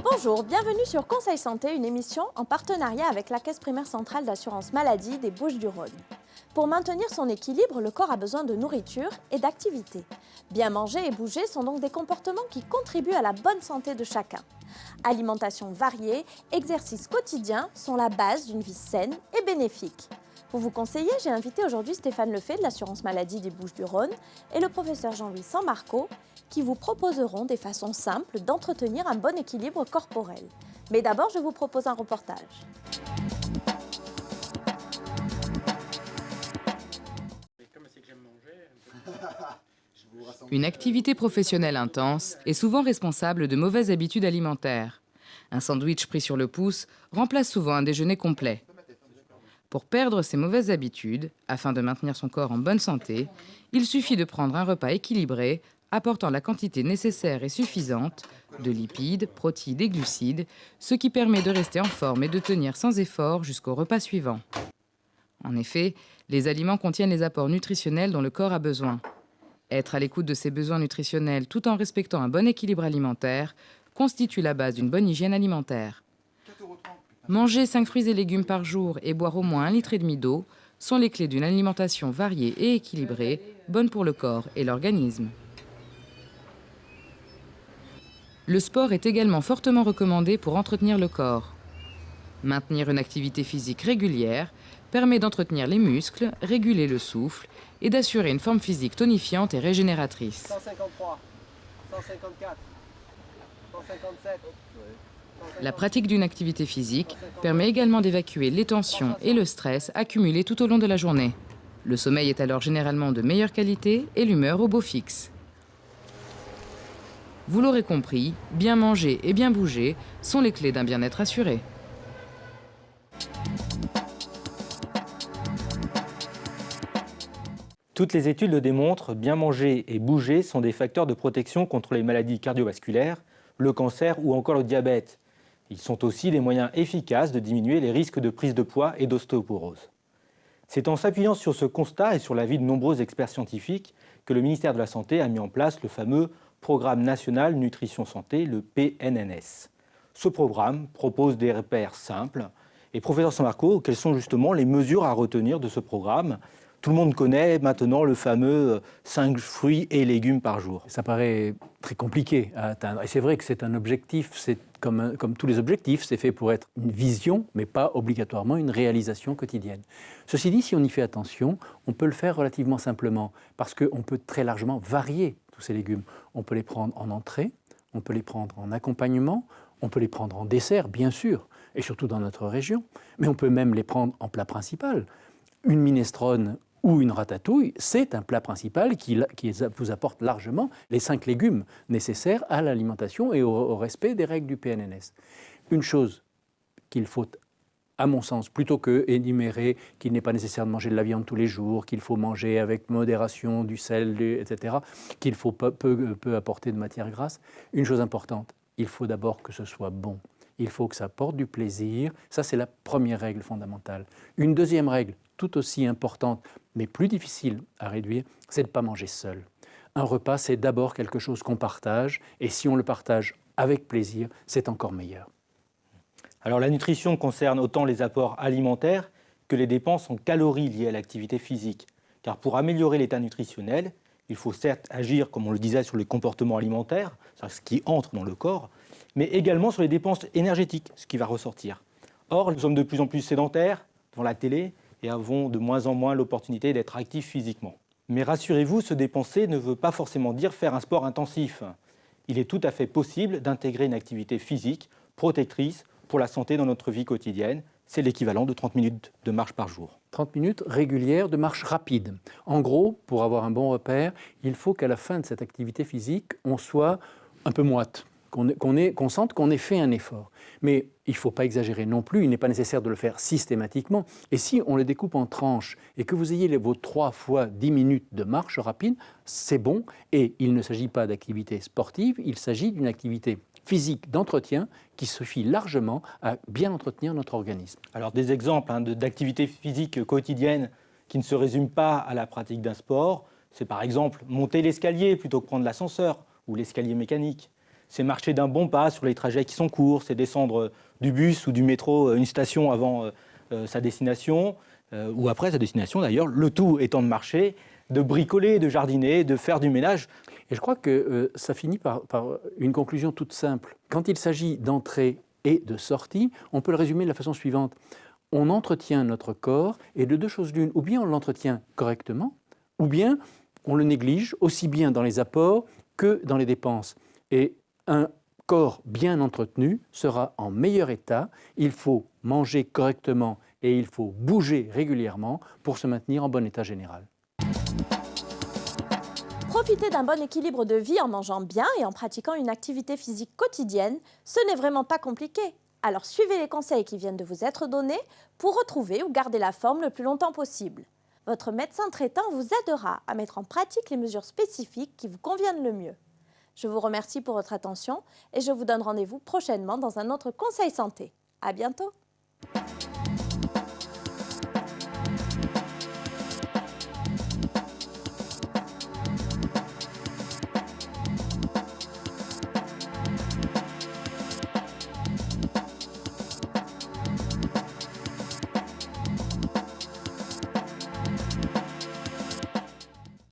Bonjour, bienvenue sur Conseil Santé, une émission en partenariat avec la Caisse primaire centrale d'assurance maladie des Bouches-du-Rhône. Pour maintenir son équilibre, le corps a besoin de nourriture et d'activité. Bien manger et bouger sont donc des comportements qui contribuent à la bonne santé de chacun. Alimentation variée, exercice quotidien sont la base d'une vie saine et bénéfique. Pour vous conseiller, j'ai invité aujourd'hui Stéphane Lefebvre de l'assurance maladie des Bouches-du-Rhône et le professeur Jean-Louis Sammarco qui vous proposeront des façons simples d'entretenir un bon équilibre corporel. Mais d'abord, je vous propose un reportage. Une activité professionnelle intense est souvent responsable de mauvaises habitudes alimentaires. Un sandwich pris sur le pouce remplace souvent un déjeuner complet. Pour perdre ces mauvaises habitudes, afin de maintenir son corps en bonne santé, il suffit de prendre un repas équilibré, apportant la quantité nécessaire et suffisante de lipides, protéines et glucides, ce qui permet de rester en forme et de tenir sans effort jusqu'au repas suivant. En effet, les aliments contiennent les apports nutritionnels dont le corps a besoin. Être à l'écoute de ses besoins nutritionnels tout en respectant un bon équilibre alimentaire constitue la base d'une bonne hygiène alimentaire. Manger 5 fruits et légumes par jour et boire au moins 1,5 litre d'eau sont les clés d'une alimentation variée et équilibrée, bonne pour le corps et l'organisme. Le sport est également fortement recommandé pour entretenir le corps. Maintenir une activité physique régulière permet d'entretenir les muscles, réguler le souffle et d'assurer une forme physique tonifiante et régénératrice. 153, 154, 157. La pratique d'une activité physique permet également d'évacuer les tensions et le stress accumulés tout au long de la journée. Le sommeil est alors généralement de meilleure qualité et l'humeur au beau fixe. Vous l'aurez compris, bien manger et bien bouger sont les clés d'un bien-être assuré. Toutes les études le démontrent, bien manger et bouger sont des facteurs de protection contre les maladies cardiovasculaires, le cancer ou encore le diabète. Ils sont aussi des moyens efficaces de diminuer les risques de prise de poids et d'ostéoporose. C'est en s'appuyant sur ce constat et sur l'avis de nombreux experts scientifiques que le ministère de la Santé a mis en place le fameux Programme national nutrition santé, le PNNS. Ce programme propose des repères simples. Et professeur Sammarco, quelles sont justement les mesures à retenir de ce programme ? Tout le monde connaît maintenant le fameux 5 fruits et légumes par jour. Ça paraît très compliqué à atteindre. Et c'est vrai que c'est un objectif, c'est comme tous les objectifs, c'est fait pour être une vision, mais pas obligatoirement une réalisation quotidienne. Ceci dit, si on y fait attention, on peut le faire relativement simplement, parce qu'on peut très largement varier tous ces légumes. On peut les prendre en entrée, on peut les prendre en accompagnement, on peut les prendre en dessert, bien sûr, et surtout dans notre région, mais on peut même les prendre en plat principal. Une minestrone ou une ratatouille, c'est un plat principal qui vous apporte largement les 5 légumes nécessaires à l'alimentation et au respect des règles du PNNS. Une chose qu'il faut, à mon sens, plutôt que énumérer qu'il n'est pas nécessaire de manger de la viande tous les jours, qu'il faut manger avec modération du sel, etc., qu'il faut peu apporter de matière grasse, une chose importante, il faut d'abord que ce soit bon. Il faut que ça apporte du plaisir. Ça, c'est la première règle fondamentale. Une deuxième règle, tout aussi importante, mais plus difficile à réduire, c'est de ne pas manger seul. Un repas, c'est d'abord quelque chose qu'on partage, et si on le partage avec plaisir, c'est encore meilleur. Alors la nutrition concerne autant les apports alimentaires que les dépenses en calories liées à l'activité physique. Car pour améliorer l'état nutritionnel, il faut certes agir, comme on le disait, sur les comportements alimentaires, ce qui entre dans le corps, mais également sur les dépenses énergétiques, ce qui va ressortir. Or, nous sommes de plus en plus sédentaires devant la télé et avons de moins en moins l'opportunité d'être actifs physiquement. Mais rassurez-vous, se dépenser ne veut pas forcément dire faire un sport intensif. Il est tout à fait possible d'intégrer une activité physique protectrice pour la santé dans notre vie quotidienne. C'est l'équivalent de 30 minutes de marche par jour. 30 minutes régulières de marche rapide. En gros, pour avoir un bon repère, il faut qu'à la fin de cette activité physique, on soit un peu moite, qu'on sente qu'on ait fait un effort. Mais il ne faut pas exagérer non plus, il n'est pas nécessaire de le faire systématiquement. Et si on le découpe en tranches et que vous ayez vos 3 fois 10 minutes de marche rapide, c'est bon. Et il ne s'agit pas d'activité sportive, il s'agit d'une activité physique d'entretien qui suffit largement à bien entretenir notre organisme. Alors des exemples d'activités physiques quotidiennes qui ne se résument pas à la pratique d'un sport, c'est par exemple monter l'escalier plutôt que prendre l'ascenseur ou l'escalier mécanique. C'est marcher d'un bon pas sur les trajets qui sont courts, c'est descendre du bus ou du métro une station avant sa destination, ou après sa destination d'ailleurs, le tout étant de marcher, de bricoler, de jardiner, de faire du ménage. Et je crois que ça finit par une conclusion toute simple. Quand il s'agit d'entrée et de sortie, on peut le résumer de la façon suivante. On entretient notre corps et de deux choses l'une, ou bien on l'entretient correctement, ou bien on le néglige aussi bien dans les apports que dans les dépenses. Et un corps bien entretenu sera en meilleur état. Il faut manger correctement et il faut bouger régulièrement pour se maintenir en bon état général. Profiter d'un bon équilibre de vie en mangeant bien et en pratiquant une activité physique quotidienne, ce n'est vraiment pas compliqué. Alors suivez les conseils qui viennent de vous être donnés pour retrouver ou garder la forme le plus longtemps possible. Votre médecin traitant vous aidera à mettre en pratique les mesures spécifiques qui vous conviennent le mieux. Je vous remercie pour votre attention et je vous donne rendez-vous prochainement dans un autre conseil santé. À bientôt!